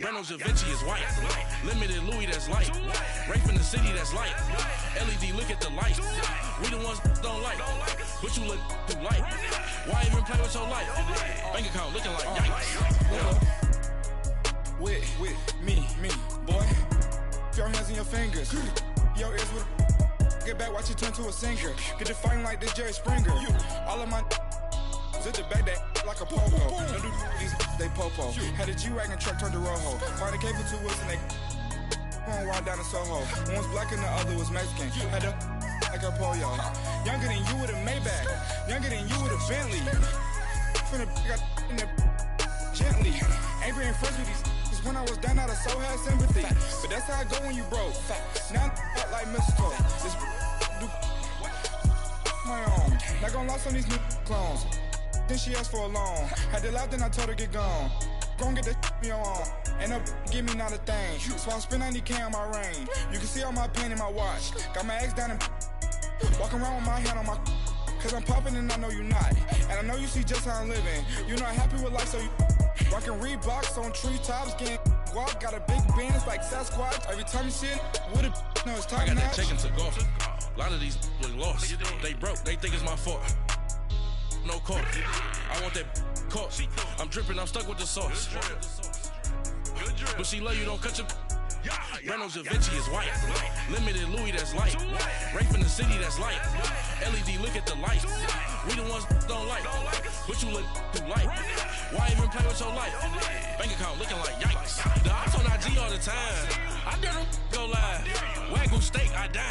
Reynolds Da Vinci is white. Limited Louis, that's light. Rape in the city, that's light. LED, look at the light. We the ones don't like, but you look too light. Why even play with your life? Bank account looking like yikes. With me, boy. Your hands and your fingers. Your ears with get back, watch you turn to a singer. Get to fighting like this Jerry Springer. All of my sit the back that like a pogo. Don't do these they popo. Had a G-Wagon truck turned to Rojo. Find a cable 2 wheels and they going wild down in Soho. One was black and the other was Mexican. Had a like a pollo. Younger than you with a Maybach. Younger than you with a Bentley. Finna got in the gently. Ain't being friends with these. When I was down, I so had sympathy. But that's how I go when you broke. Now I'm like mistletoe. This do my own. Not gonna lost on these new clones. Then she asked for a loan. Had to laugh, then I told her get gone. Gon' get that me on. And up, give me not a thing. So I spend 90K on my range. You can see all my pain in my watch. Got my ex down and walking around with my hand on my. Cause I'm popping and I know you not. And I know you see just how I'm living. You're not happy with life, so you rockin' Reeboks on treetops, getting guap. Got a big Benz like Sasquatch. Every time you see it, with a no, it's top I got notch. that chicken to go. A lot of these was lost. They broke, they think it's my fault. No court. I want that caught. I'm dripping, I'm stuck with the sauce. But she love you, don't cut your. Reynolds Da Vinci is white. Limited Louis, that's light. Rape in the city, that's light. LED, look at the light. We the ones don't like, but you look too light. Why even play with your life? Bank account looking like yikes. The ops on IG all the time. I dare them go live. Wagyu steak, I dine.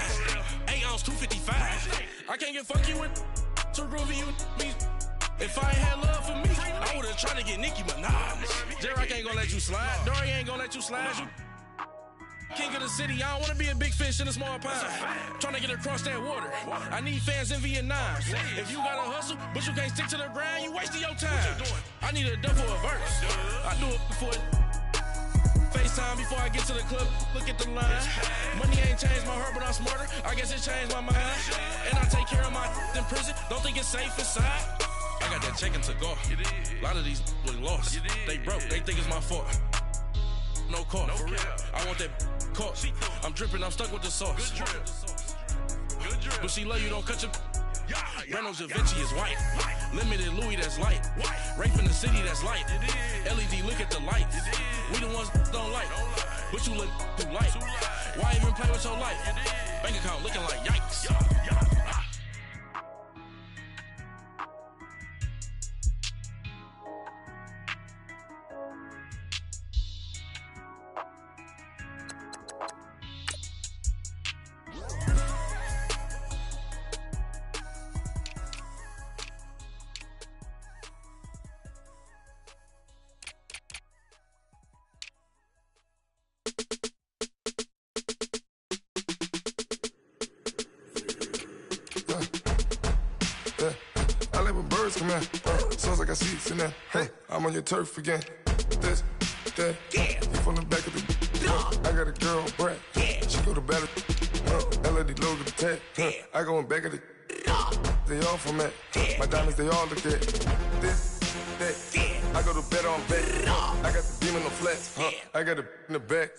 8 ounce, 255. I can't get fuck you with too groovy you me. If I ain't had love for me, I would've tried to get Nicki Minaj. J-Rock ain't gonna let you slide. Dory ain't gonna let you slide. You king of the city, I don't wanna be a big fish in a small pond. Trying to get across that water. I need fans in Vietnam. If you gotta hustle, but you can't stick to the grind, you wasting your time. I need a dub for a verse. I do it before FaceTime before I get to the club. Look at the line. Money ain't changed my heart, but I'm smarter. I guess it changed my mind. And I take care of my in prison. Don't think it's safe inside. I got that chicken to go. A lot of these was lost. They broke, they think it's my fault. No court. I want that caught. I'm dripping, I'm stuck with the sauce. But she love you, don't cut your. Reynolds Da Vinci is white. Limited Louis, that's light. Rape in the city, that's light. LED, look at the lights. We the ones don't like, but you look too light. Why even play with your life? Bank account looking like yikes. I like when birds come in. Sounds like I see seats in there. Hey, I'm on your turf again. This, that, you from the back of the. I got a girl, Brad. She go to battle. LED logo the tag. I go in back of the. They all from that. My diamonds, they all look at. This, that. I go to bed on back. I got the beam on the flats. I got it in the back.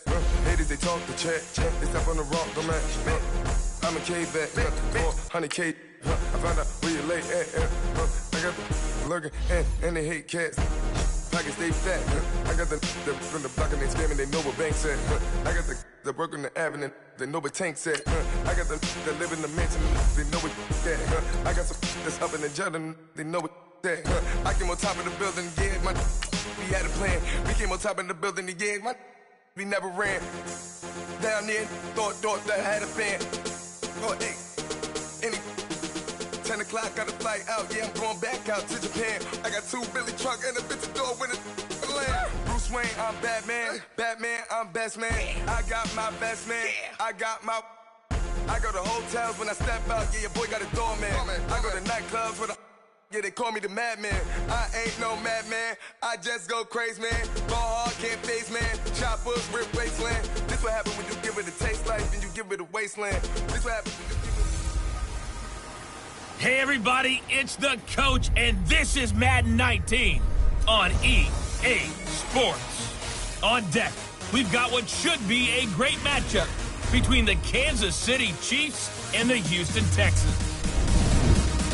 Ladies, they talk the chat. They step on the rock, don't match. I'm a cave back. 400K. I found out where you lay at. I got the lurking and they hate cats. Pockets stay fat. I got the from the block and they scamming, they know what banks at. I got the work on the avenue, they know what tanks at. I got the that live in the mansion, they know what that. I got some that's up in the Jordan, they know what that. I came on top of the building, yeah, my we had a plan. We came on top of the building, yeah, my we never ran. Down there, thought that I had a fan. Oh, hey, any 10 o'clock, got a flight out, yeah, I'm going back out to Japan. I got 2 Billy truck and a bitch door with a land. Bruce Wayne, I'm Batman. Batman, I'm best man. I got my best man. I got my. I go to hotels when I step out, yeah, your boy got a doorman. I go to nightclubs with a. Yeah, they call me the madman. I ain't no madman. I just go crazy, man. Go hard, can't face, man. Choppers, rip wasteland. This what happen when you give it a taste like, then you give it a wasteland. This what happen when you give it. Hey everybody, it's the coach, and this is Madden 19 on EA Sports. On deck, we've got what should be a great matchup between the Kansas City Chiefs and the Houston Texans.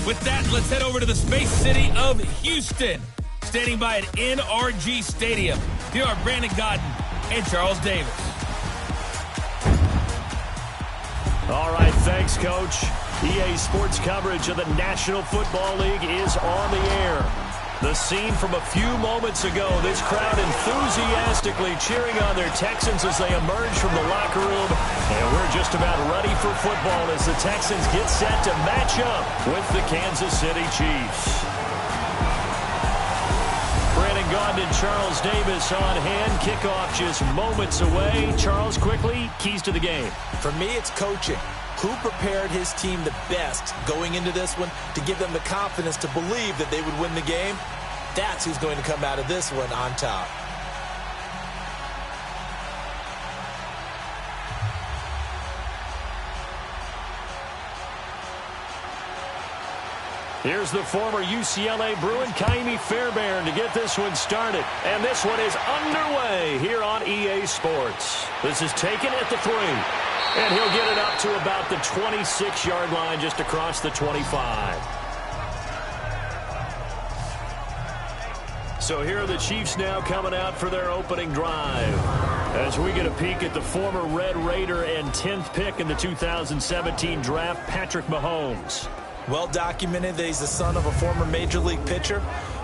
With that, let's head over to the space city of Houston. Standing by at NRG Stadium, here are Brandon Godden and Charles Davis. All right, thanks, Coach. EA Sports coverage of the National Football League is on the air. The scene from a few moments ago, this crowd enthusiastically cheering on their Texans as they emerge from the locker room. And we're just about ready for football as the Texans get set to match up with the Kansas City Chiefs. Brandon Gaudin and Charles Davis on hand. Kickoff just moments away. Charles, quickly, keys to the game. For me, it's coaching. Who prepared his team the best going into this one to give them the confidence to believe that they would win the game? That's who's going to come out of this one on top. Here's the former UCLA Bruin, Kaimi Fairbairn, to get this one started. And this one is underway here on EA Sports. This is taken at the 3. And he'll get it up to about the 26-yard line, just across the 25. So here are the Chiefs now coming out for their opening drive. As we get a peek at the former Red Raider and 10th pick in the 2017 draft, Patrick Mahomes. Well documented that he's the son of a former Major League pitcher.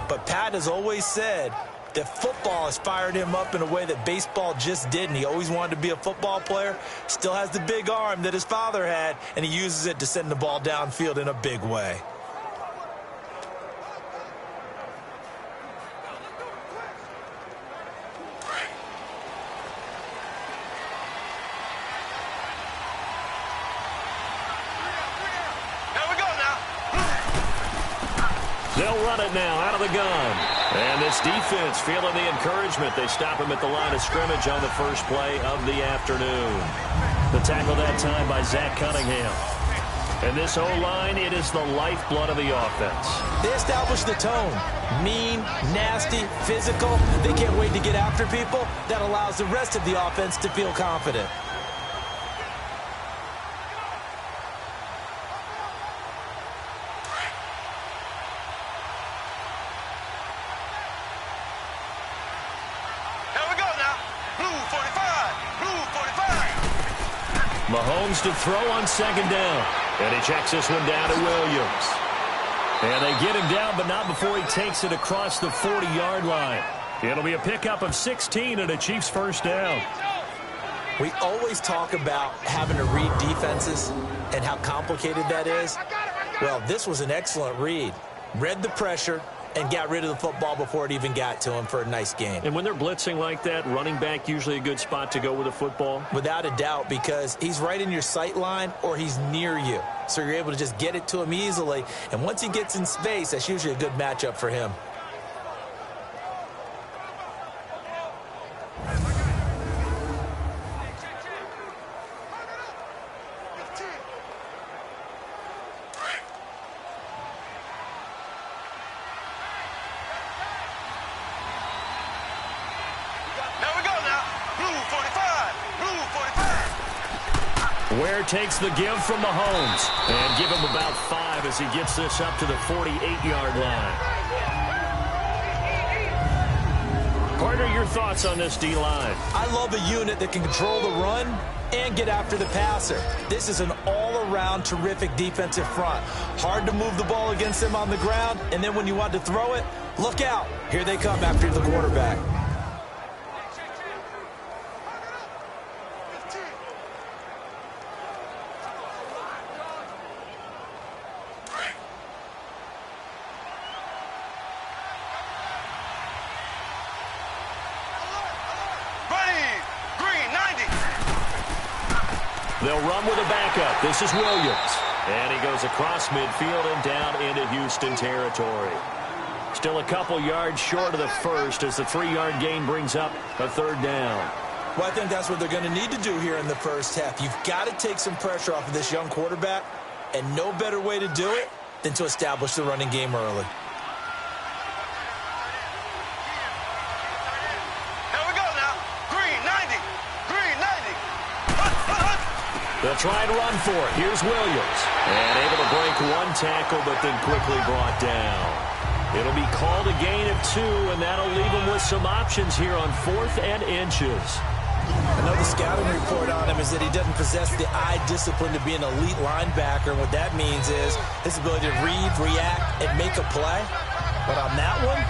But Pat has always said that football has fired him up in a way that baseball just didn't. He always wanted to be a football player. Still has the big arm that his father had, and he uses it to send the ball downfield in a big way. They'll run it now out of the gun. And this defense feeling the encouragement. They stop him at the line of scrimmage on the first play of the afternoon. The tackle that time by Zach Cunningham. And this O-line, it is the lifeblood of the offense. They establish the tone. Mean, nasty, physical. They can't wait to get after people. That allows the rest of the offense to feel confident. Mahomes to throw on second down. And he checks this one down to Williams. And they get him down, but not before he takes it across the 40-yard line. It'll be a pickup of 16 and a Chiefs first down. We always talk about having to read defenses and how complicated that is. Well, this was an excellent read. Read the pressure and got rid of the football before it even got to him for a nice game. And when they're blitzing like that, running back usually a good spot to go with a football? Without a doubt, because he's right in your sight line or he's near you. So you're able to just get it to him easily. And once he gets in space, that's usually a good matchup for him. Ware takes the give from Mahomes and give him about 5 as he gets this up to the 48-yard line. Partner, your thoughts on this D-line? I love a unit that can control the run and get after the passer. This is an all-around terrific defensive front. Hard to move the ball against them on the ground, and then when you want to throw it, look out. Here they come after the quarterback. They'll run with a backup. This is Williams. And he goes across midfield and down into Houston territory. Still a couple yards short of the first as the 3-yard gain brings up a third down. Well, I think that's what they're going to need to do here in the first half. You've got to take some pressure off of this young quarterback, and no better way to do it than to establish the running game early. Here we go now. They'll try and run for it. Here's Williams. And able to break one tackle, but then quickly brought down. It'll be called a gain of 2, and that'll leave them with some options here on 4th and inches. Another scouting report on him is that he doesn't possess the eye discipline to be an elite linebacker. And what that means is his ability to read, react, and make a play. But on that one,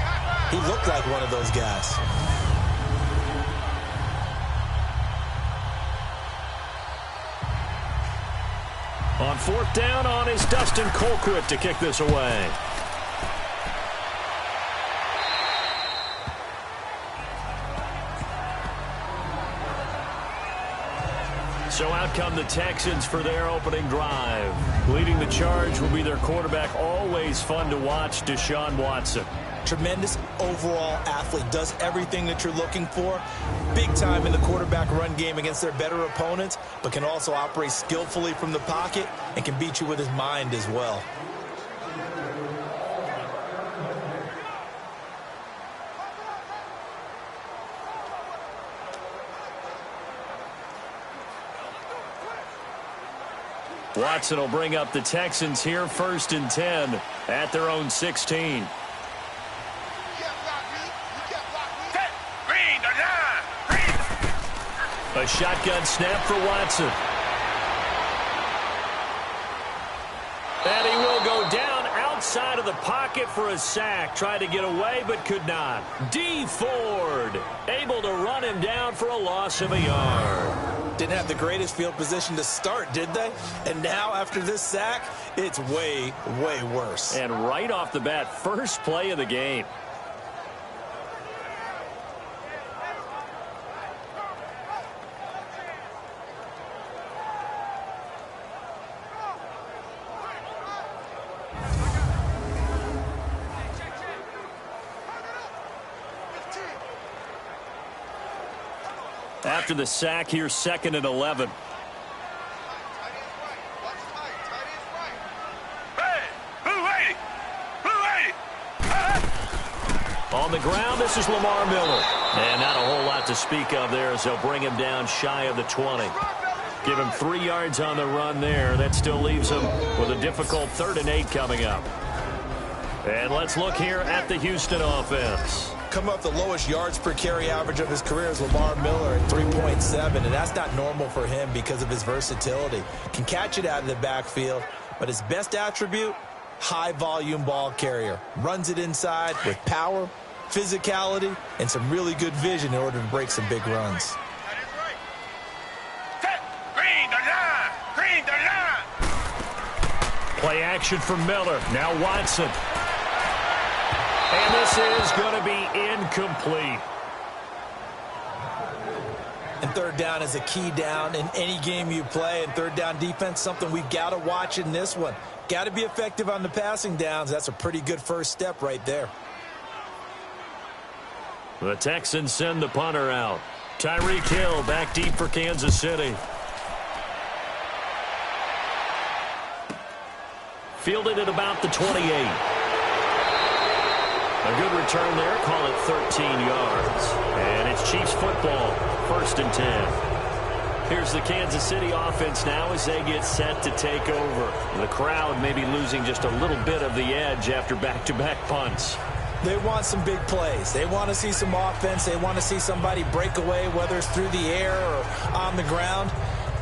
he looked like one of those guys. On 4th down on is Dustin Colquitt to kick this away. So out come the Texans for their opening drive. Leading the charge will be their quarterback, always fun to watch, Deshaun Watson. Tremendous overall athlete, does everything that you're looking for. Big time in the quarterback run game against their better opponents, but can also operate skillfully from the pocket and can beat you with his mind as well. Watson will bring up the Texans here, 1st and 10 at their own 16. A shotgun snap for Watson. And he will go down outside of the pocket for a sack. Tried to get away, but could not. D. Ford able to run him down for a loss of a yard. Didn't have the greatest field position to start, did they? And now, after this sack, it's way, way worse. And right off the bat, first play of the game. After the sack, here's 2nd and 11. On the ground, this is Lamar Miller. And not a whole lot to speak of there as they'll bring him down shy of the 20. Give him 3 yards on the run there. That still leaves him with a difficult 3rd and 8 coming up. And let's look here at the Houston offense. Come up the lowest yards per carry average of his career is Lamar Miller at 3.7, and that's not normal for him because of his versatility. Can catch it out of the backfield, but his best attribute, high volume ball carrier. Runs it inside with power, physicality, and some really good vision in order to break some big runs. Play action for Miller. Now Watson. And this is going to be incomplete. And 3rd down is a key down in any game you play. And 3rd down defense, something we've got to watch in this one. Got to be effective on the passing downs. That's a pretty good first step right there. The Texans send the punter out. Tyreek Hill back deep for Kansas City. Fielded at about the 28. A good return there. Call it 13 yards. And it's Chiefs football. 1st and 10. Here's the Kansas City offense now as they get set to take over. The crowd may be losing just a little bit of the edge after back-to-back punts. They want some big plays. They want to see some offense. They want to see somebody break away, whether it's through the air or on the ground.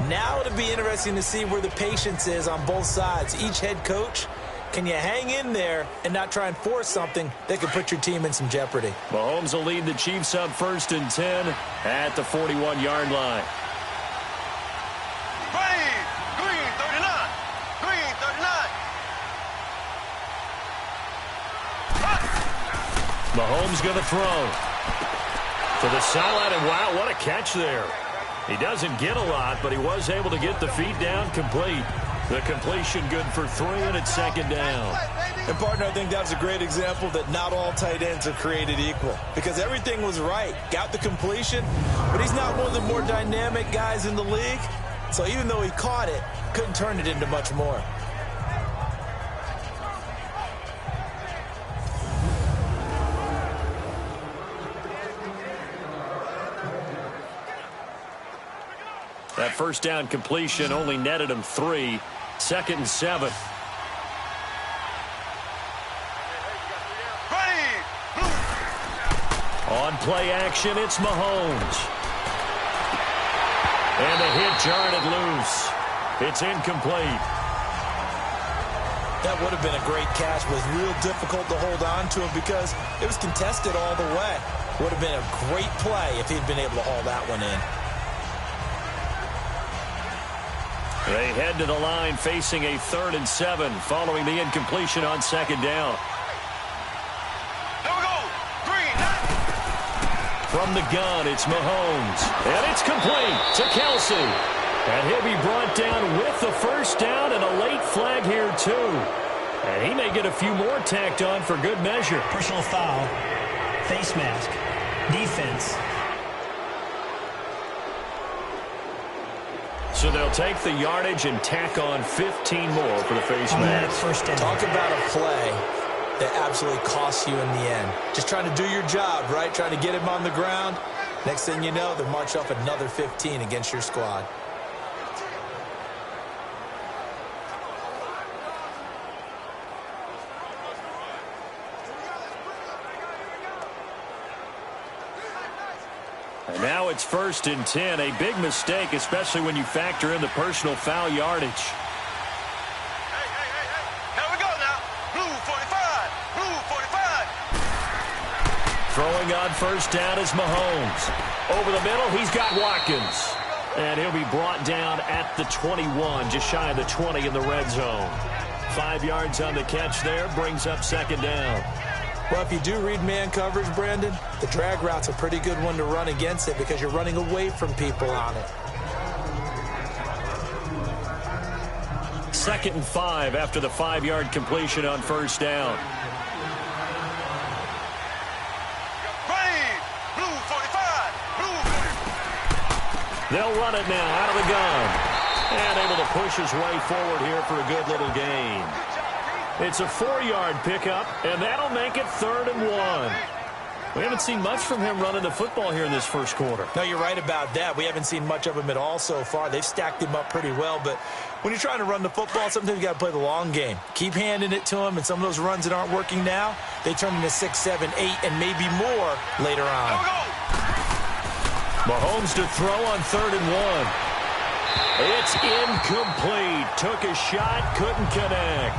Now it'll be interesting to see where the patience is on both sides. Each head coach, can you hang in there and not try and force something that could put your team in some jeopardy? Mahomes will lead the Chiefs up 1st and 10 at the 41-yard line. Green 39. Mahomes going to throw to the sideline, and wow, what a catch there. He doesn't get a lot, but he was able to get the feet down complete. The completion good for 3, and it's 2nd down. And, partner, I think that was a great example that not all tight ends are created equal because everything was right. Got the completion, but he's not one of the more dynamic guys in the league. So even though he caught it, couldn't turn it into much more. That first down completion only netted him 3. 2nd and 7. On play action, it's Mahomes. And the hit jarred it loose. It's incomplete. That would have been a great catch, but it was real difficult to hold on to him because it was contested all the way. Would have been a great play if he'd been able to haul that one in. They head to the line facing a 3rd and 7 following the incompletion on 2nd down. From the gun, it's Mahomes. And it's complete to Kelsey. And he'll be brought down with the first down and a late flag here, too. And he may get a few more tacked on for good measure. Personal foul, face mask, defense. So they'll take the yardage and tack on 15 more for the face mask. First down. Talk about a play that absolutely costs you in the end. Just trying to do your job, right? Trying to get him on the ground. Next thing you know, they'll march off another 15 against your squad. And now it's 1st and 10. A big mistake, especially when you factor in the personal foul yardage. Throwing on first down is Mahomes. Over the middle, he's got Watkins. And he'll be brought down at the 21, just shy of the 20 in the red zone. 5 yards on the catch there, brings up 2nd down. Well, if you do read man coverage, Brandon, the drag route's a pretty good one to run against it because you're running away from people on it. 2nd and 5 after the 5-yard completion on first down. They'll run it now out of the gun. And able to push his way forward here for a good little gain. It's a 4-yard pickup, and that'll make it 3rd and 1. We haven't seen much from him running the football here in this first quarter. No, you're right about that. We haven't seen much of him at all so far. They've stacked him up pretty well, but when you're trying to run the football, sometimes you got to play the long game. Keep handing it to him, and some of those runs that aren't working now, they turn into 6, 7, 8, and maybe more later on. Mahomes to throw on 3rd and 1. It's incomplete. Took a shot, couldn't connect.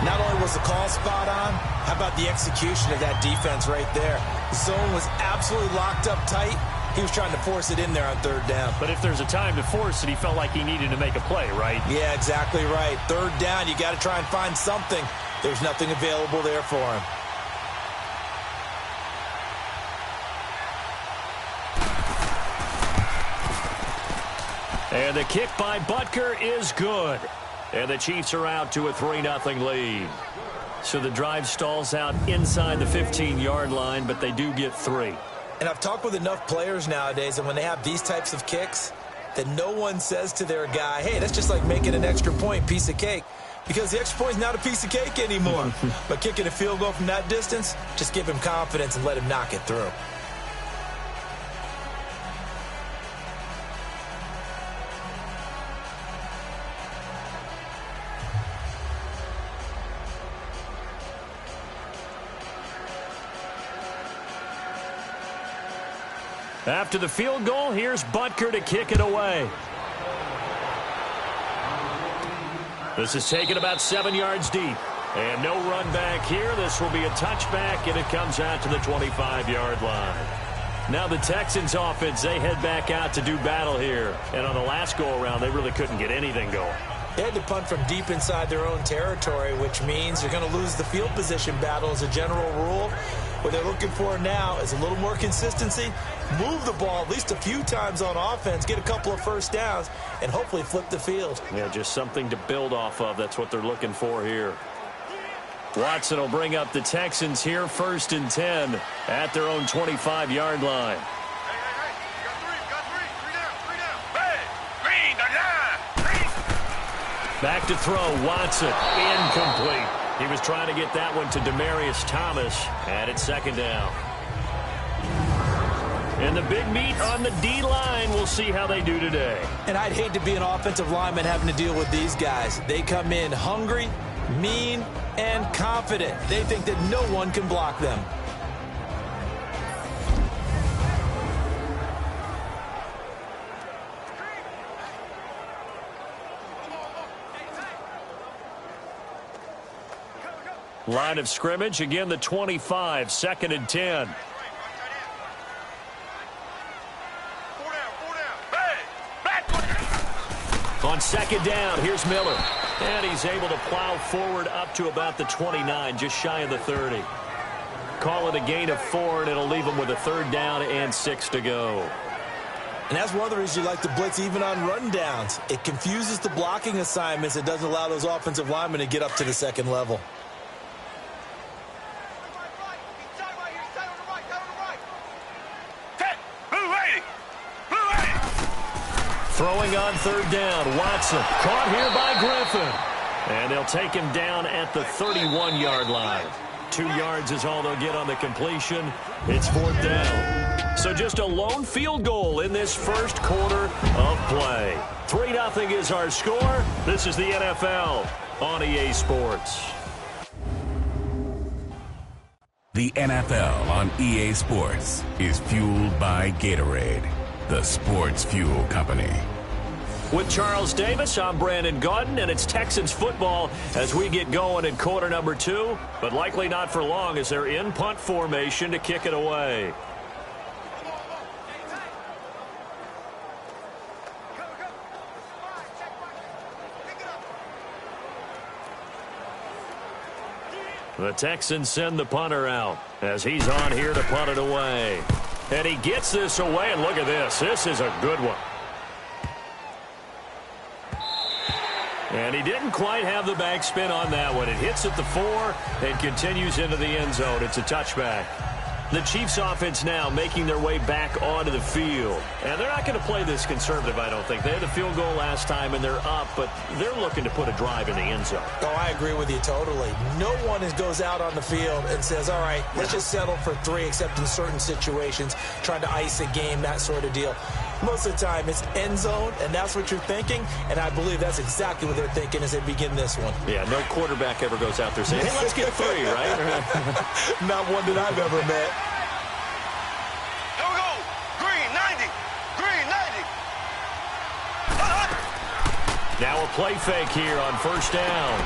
Not only was the call spot on, how about the execution of that defense right there? The zone was absolutely locked up tight. He was trying to force it in there on 3rd down. But if there's a time to force it, he felt like he needed to make a play, right? Yeah, exactly right. 3rd down, you got to try and find something. There's nothing available there for him. And the kick by Butker is good. And the Chiefs are out to a 3-0 lead. So the drive stalls out inside the 15-yard line, but they do get 3. And I've talked with enough players nowadays, and when they have these types of kicks, that no one says to their guy, hey, that's just like making an extra point, piece of cake. Because the extra point is not a piece of cake anymore. But kicking a field goal from that distance, just give him confidence and let him knock it through. After the field goal, here's Butker to kick it away. This is taken about 7 yards deep. And no run back here. This will be a touchback, and it comes out to the 25-yard line. Now the Texans offense, they head back out to do battle here. And on the last go-around, they really couldn't get anything going. They had to punt from deep inside their own territory, which means you're going to lose the field position battle as a general rule. What they're looking for now is a little more consistency, move the ball at least a few times on offense, get a couple of first downs, and hopefully flip the field. Yeah, just something to build off of. That's what they're looking for here. Watson will bring up the Texans here, 1st and 10 at their own 25-yard line. Back to throw, Watson, incomplete. He was trying to get that one to Demaryius Thomas, and it's 2nd down. And the big meat on the D-line, we'll see how they do today. And I'd hate to be an offensive lineman having to deal with these guys. They come in hungry, mean, and confident. They think that no one can block them. Line of scrimmage, again the 25, 2nd and 10. On 2nd down, here's Miller. And he's able to plow forward up to about the 29, just shy of the 30. Call it a gain of 4, and it'll leave him with a 3rd down and 6 to go. And that's one of the reasons you like to blitz even on run downs. It confuses the blocking assignments. It doesn't allow those offensive linemen to get up to the 2nd level. Throwing on 3rd down, Watson caught here by Griffin. And they'll take him down at the 31-yard line. 2 yards is all they'll get on the completion. It's 4th down. So just a lone field goal in this first quarter of play. 3-0 is our score. This is the NFL on EA Sports. The NFL on EA Sports is fueled by Gatorade, the sports fuel company. With Charles Davis, I'm Brandon Gaudin, and it's Texans football as we get going in quarter number 2, but likely not for long as they're in punt formation to kick it away. The Texans send the punter out as he's on here to punt it away. And he gets this away, and look at this. This is a good one. And he didn't quite have the backspin on that one. It hits at the 4 and continues into the end zone. It's a touchback. The Chiefs offense now making their way back onto the field. And they're not going to play this conservative, I don't think. They had the field goal last time, and they're up, but they're looking to put a drive in the end zone. Oh, I agree with you totally. No one goes out on the field and says, all right, let's just settle for 3, except in certain situations, trying to ice a game, that sort of deal. Most of the time, it's end zone, and that's what you're thinking, and I believe that's exactly what they're thinking as they begin this one. Yeah, no quarterback ever goes out there saying, hey, let's get 3, right? Not one that I've ever met. Here we go. Green 90. Green 90. Now a play fake here on 1st down.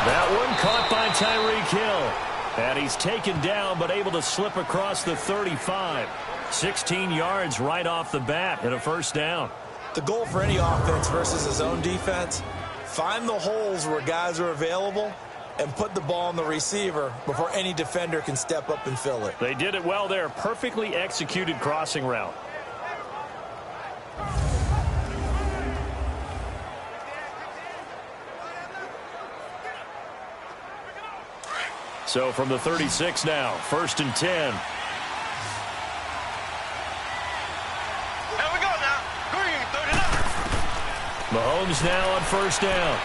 That one caught by Tyreek Hill. And he's taken down, but able to slip across the 35. 16 yards right off the bat and a 1st down. The goal for any offense versus his own defense, find the holes where guys are available and put the ball on the receiver before any defender can step up and fill it. They did it well there. Perfectly executed crossing route. So from the 36 now, 1st and 10. Mahomes now on 1st down.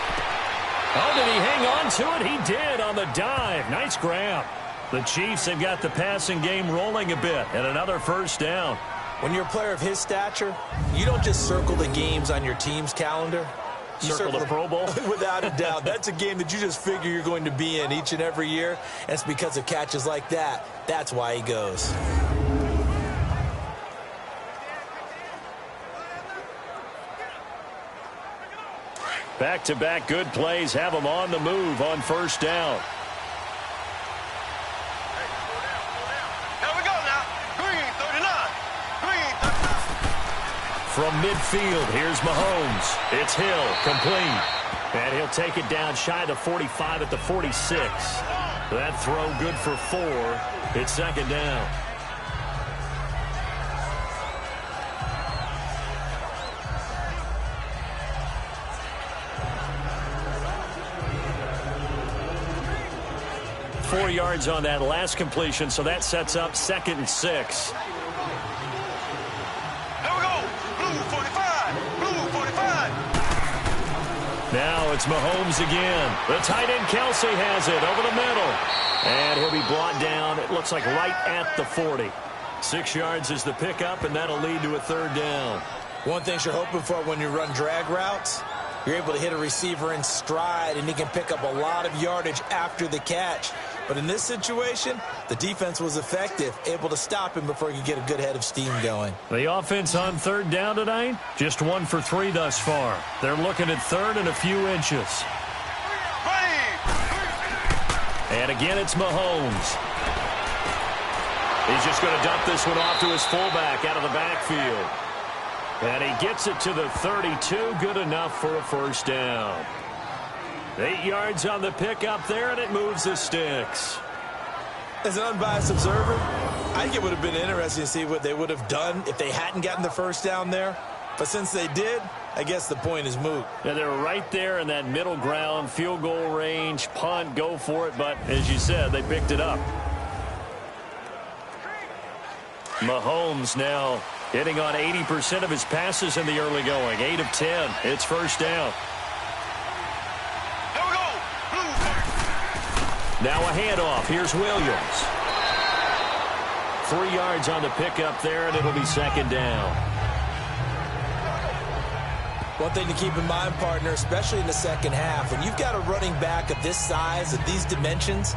Oh, did he hang on to it? He did on the dive. Nice grab. The Chiefs have got the passing game rolling a bit, and another 1st down. When you're a player of his stature, you don't just circle the games on your team's calendar. You circle the Pro Bowl? Without a doubt. That's a game that you just figure you're going to be in each and every year, and it's because of catches like that. That's why he goes. Back-to-back good plays have them on the move on 1st down. Here we go now. Green 39. Green 39. From midfield, here's Mahomes. It's Hill, complete. And he'll take it down shy of the 45 at the 46. That throw good for 4. It's 2nd down. Four yards on that last completion, so that sets up 2nd and 6. Here we go. Blue 45. Blue 45. Now it's Mahomes again. The tight end Kelsey has it over the middle. And he'll be brought down, it looks like right at the 40. 6 yards is the pickup, and that'll lead to a 3rd down. One thing you're hoping for when you run drag routes, you're able to hit a receiver in stride, and he can pick up a lot of yardage after the catch. But in this situation, the defense was effective, able to stop him before he could get a good head of steam going. The offense on 3rd down tonight, just 1 for 3 thus far. They're looking at 3rd and a few inches. And again, it's Mahomes. He's just going to dump this one off to his fullback out of the backfield. And he gets it to the 32, good enough for a 1st down. 8 yards on the pickup there, and it moves the sticks. As an unbiased observer, I think it would have been interesting to see what they would have done if they hadn't gotten the 1st down there. But since they did, I guess the point is moot. Yeah, they're right there in that middle ground, field goal range, punt, go for it. But as you said, they picked it up. Mahomes now hitting on 80% of his passes in the early going. 8 of 10. It's 1st down. Here we go. Now a handoff. Here's Williams. 3 yards on the pickup there, and it'll be 2nd down. One thing to keep in mind, partner, especially in the second half, when you've got a running back of this size, of these dimensions,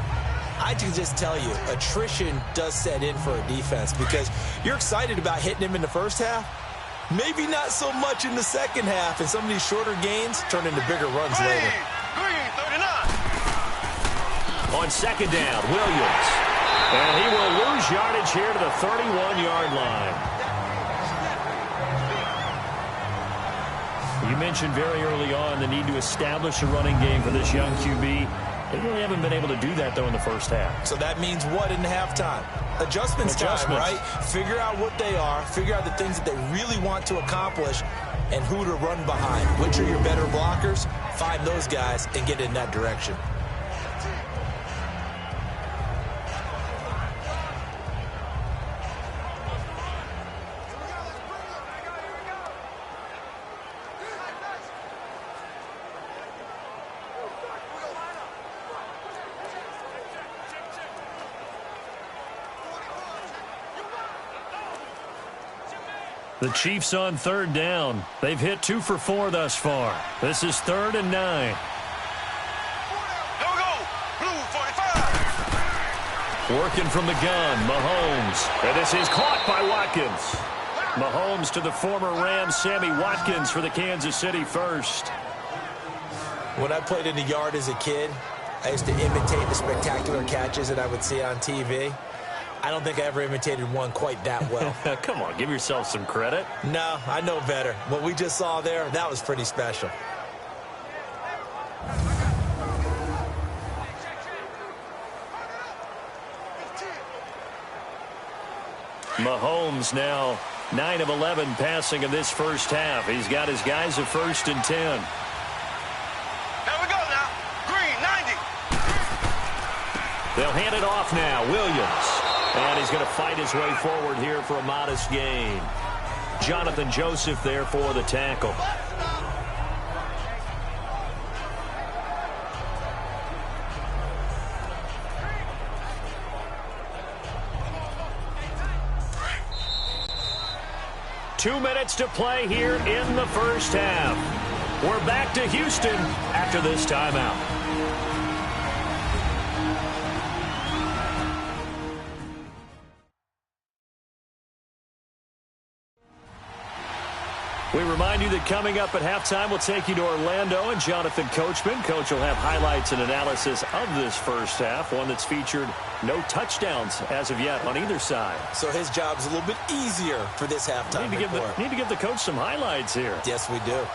I can just tell you, attrition does set in for a defense because you're excited about hitting him in the first half, maybe not so much in the second half, and some of these shorter gains turn into bigger runs later. Green, 39. On 2nd down, Williams. And he will lose yardage here to the 31-yard line. You mentioned very early on the need to establish a running game for this young QB. They really haven't been able to do that, though, in the first half. So that means what in halftime? Adjustments time, right? Figure out what they are, figure out the things that they really want to accomplish, and who to run behind. Which are your better blockers? Find those guys and get in that direction. The Chiefs on 3rd down. They've hit 2 for 4 thus far. This is 3rd and 9. Here we go. Blue 45. Working from the gun, Mahomes. And this is caught by Watkins. Mahomes to the former Ram, Sammy Watkins, for the Kansas City first. When I played in the yard as a kid, I used to imitate the spectacular catches that I would see on TV. I don't think I ever imitated one quite that well. Come on, give yourself some credit. No, I know better. What we just saw there, that was pretty special. Mahomes now 9 of 11 passing in this first half. He's got his guys at 1st and 10. Here we go now. Green 90. They'll hand it off now. Williams. And he's going to fight his way forward here for a modest gain. Jonathan Joseph there for the tackle. Two minutes to play here in the first half. We're back to Houston after this timeout. We remind you that coming up at halftime, we'll take you to Orlando and Jonathan Coachman. Coach will have highlights and analysis of this first half, one that's featured no touchdowns as of yet on either side. So his job's a little bit easier for this halftime report. Need to give the coach some highlights here. Yes, we do.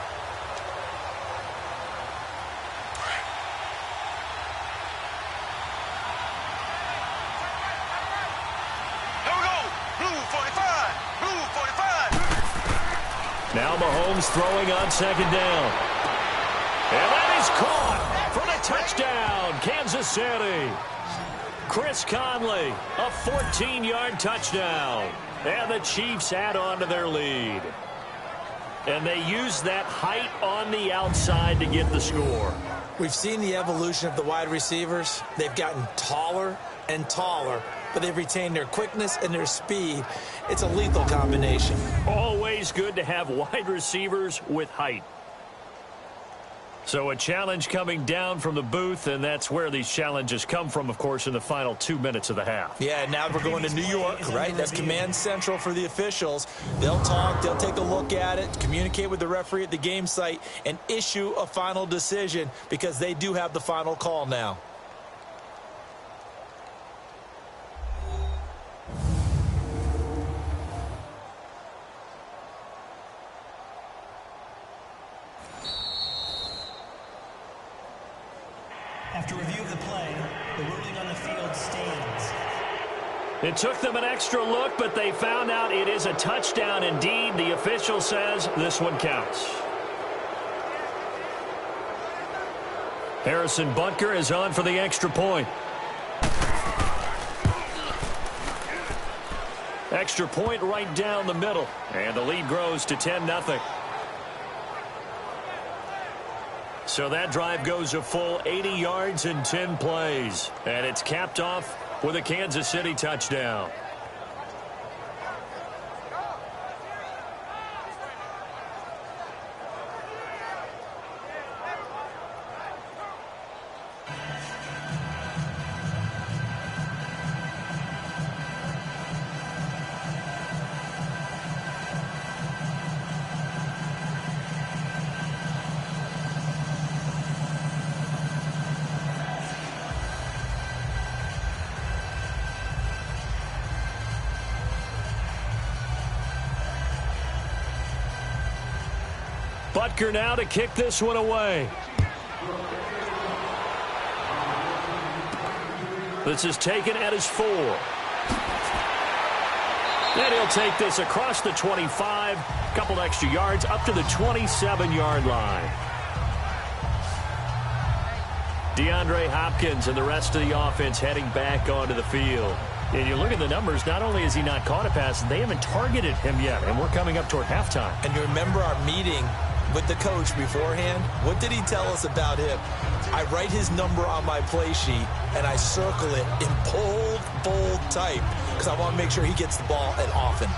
Now Mahomes throwing on 2nd down. And that is caught for the touchdown, Kansas City. Chris Conley, a 14-yard touchdown. And the Chiefs add on to their lead. And they use that height on the outside to get the score. We've seen the evolution of the wide receivers. They've gotten taller and taller but they've retained their quickness and their speed. It's a lethal combination. Always good to have wide receivers with height. So a challenge coming down from the booth, and that's where these challenges come from, of course, in the final 2 minutes of the half. Yeah, now we're going to New York, right? That's command central for the officials. They'll talk, they'll take a look at it, communicate with the referee at the game site, and issue a final decision because they do have the final call now. After review of the play, the ruling on the field stands. It took them an extra look, but they found out it is a touchdown indeed. The official says this one counts. Harrison Butker is on for the extra point. Extra point right down the middle, and the lead grows to 10-0. So that drive goes a full 80 yards in 10 plays. And it's capped off with a Kansas City touchdown. Butker now to kick this one away. This is taken at his 4. And he'll take this across the 25, couple extra yards up to the 27-yard line. DeAndre Hopkins and the rest of the offense heading back onto the field. And you look at the numbers, not only has he not caught a pass, they haven't targeted him yet, and we're coming up toward halftime. And you remember our meeting with the coach beforehand? What did he tell us about him? I write his number on my play sheet, and I circle it in bold type because I want to make sure he gets the ball and often.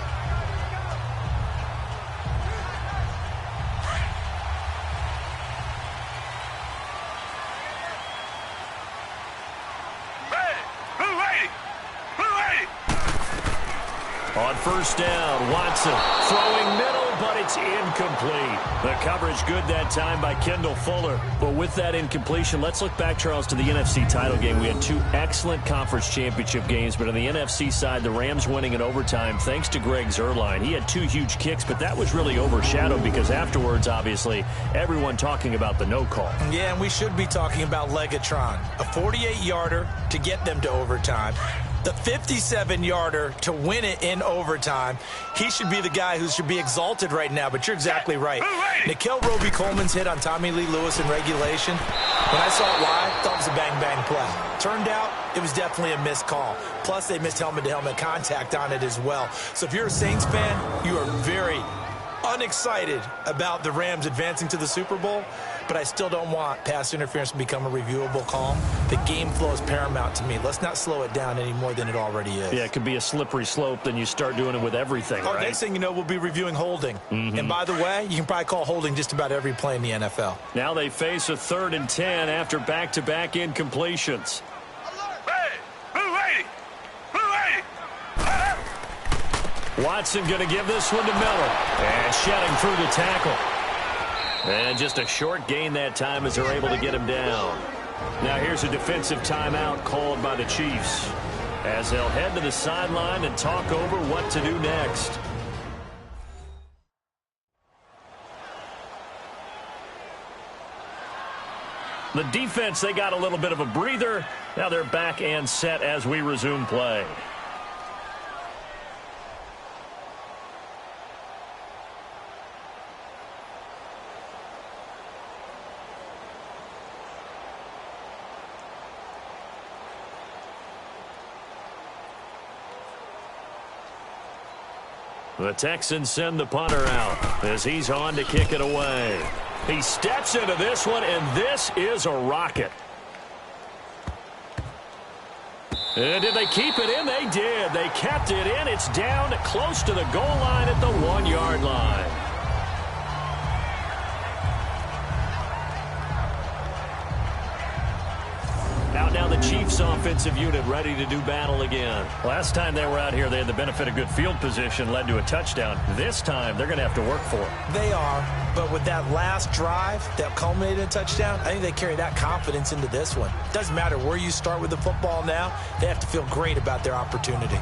On first down, Watson throwing middle, but it's incomplete. The coverage good that time by Kendall Fuller. But with that incompletion, let's look back, Charles, to the NFC title game. We had 2 excellent conference championship games, but on the NFC side, the Rams winning in overtime thanks to Greg Zuerlein. He had 2 huge kicks, but that was really overshadowed because afterwards, obviously, everyone talking about the no call. Yeah, and we should be talking about Legatron. A 48-yarder to get them to overtime. The 57-yarder to win it in overtime. He should be the guy who should be exalted right now, but you're exactly right. Nickell Robey-Coleman's hit on Tommy Lee Lewis in regulation, when I saw it live, I thought it was a bang-bang play. Turned out, it was definitely a missed call. Plus, they missed helmet-to-helmet contact on it as well. So if you're a Saints fan, you are very unexcited about the Rams advancing to the Super Bowl, but I still don't want pass interference to become a reviewable call. The game flow is paramount to me. Let's not slow it down any more than it already is. Yeah, it could be a slippery slope, then you start doing it with everything, right? Next thing you know, we'll be reviewing holding. And by the way, you can probably call holding just about every play in the NFL. Now they face a 3rd and 10 after back-to-back incompletions. Watson going to give this one to Miller. And shedding through the tackle. And just a short gain that time as they're able to get him down. Now here's a defensive timeout called by the Chiefs as they'll head to the sideline and talk over what to do next. The defense, they got a little bit of a breather. Now they're back and set as we resume play. The Texans send the punter out as he's on to kick it away. He steps into this one, and this is a rocket. And did they keep it in? They did. They kept it in. It's down close to the goal line at the 1-yard line. Out now the Chiefs offensive unit ready to do battle again. Last time they were out here, they had the benefit of good field position, led to a touchdown. This time, they're going to have to work for it. They are, but with that last drive that culminated in a touchdown, I think they carry that confidence into this one. It doesn't matter where you start with the football now. They have to feel great about their opportunity.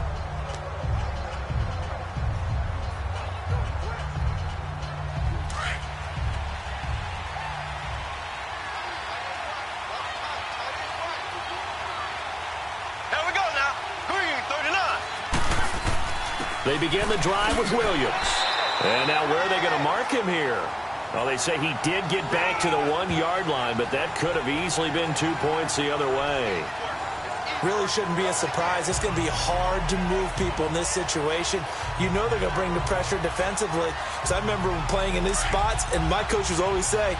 They begin the drive with Williams. And now where are they going to mark him here? Well, they say he did get back to the 1-yard line, but that could have easily been 2 points the other way. Really shouldn't be a surprise. It's going to be hard to move people in this situation. You know they're going to bring the pressure defensively. Because I remember playing in these spots, and my coaches always say,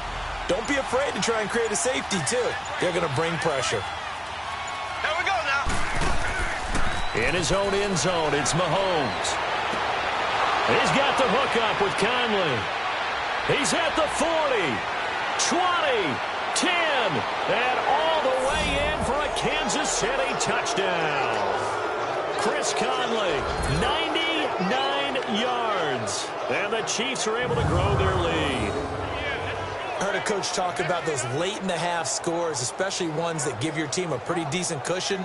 don't be afraid to try and create a safety, too. They're going to bring pressure. Here we go now. In his own end zone, it's Mahomes. He's got the hook up with Conley. He's at the 40, 20, 10, and all the way in for a Kansas City touchdown. Chris Conley, 99 yards. And the Chiefs are able to grow their lead. I heard a coach talk about those late-in-the-half scores, especially ones that give your team a pretty decent cushion.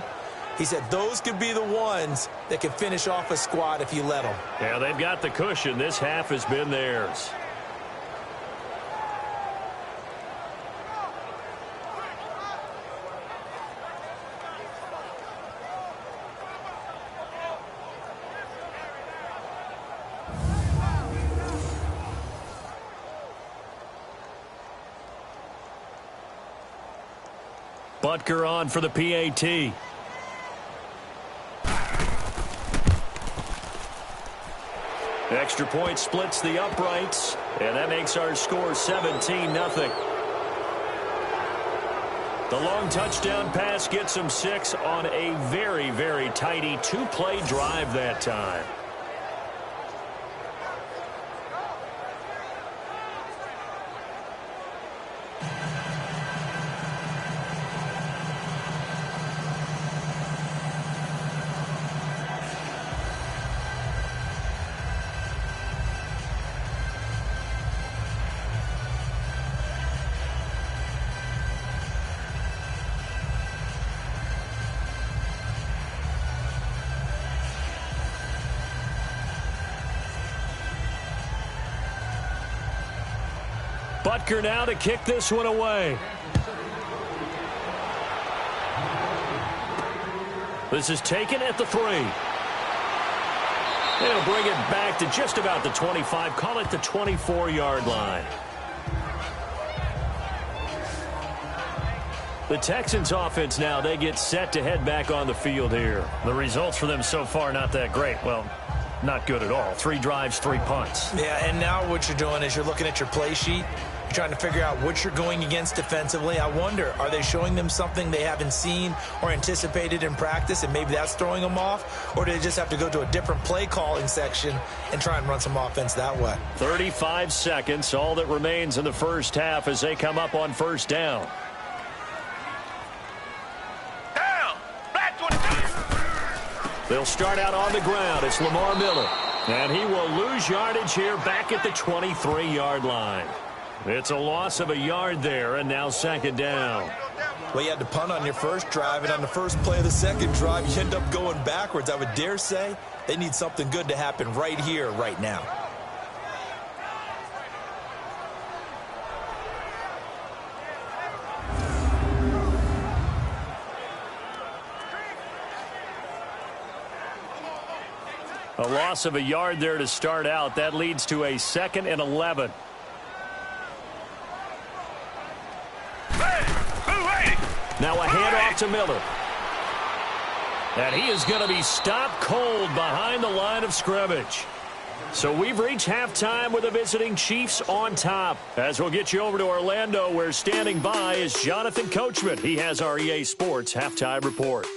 He said those could be the ones that can finish off a squad if you let them. Yeah, they've got the cushion. This half has been theirs. Butker on for the PAT. Extra point splits the uprights, and that makes our score 17-0. The long touchdown pass gets them 6 on a very, very tidy 2-play drive that time. Butker now to kick this one away. This is taken at the 3. It'll bring it back to just about the 25. Call it the 24-yard line. The Texans offense now, they get set to head back on the field here. The results for them so far not that great. Well, not good at all. 3 drives, 3 punts. Yeah, and now what you're doing is you're looking at your play sheet. You're trying to figure out what you're going against defensively. I wonder, are they showing them something they haven't seen or anticipated in practice, and maybe that's throwing them off? Or do they just have to go to a different play calling section and try and run some offense that way? 35 seconds, all that remains in the first half as they come up on first down. They'll start out on the ground. It's Lamar Miller. And he will lose yardage here back at the 23-yard line. It's a loss of a yard there, and now second down. Well, you had to punt on your first drive, and on the first play of the second drive, you end up going backwards. I would dare say they need something good to happen right here, right now. A loss of a yard there to start out. That leads to a 2nd and 11. Now a handoff to Miller. And he is going to be stopped cold behind the line of scrimmage. So we've reached halftime with the visiting Chiefs on top. As we'll get you over to Orlando, where standing by is Jonathan Coachman. He has our EA Sports halftime report.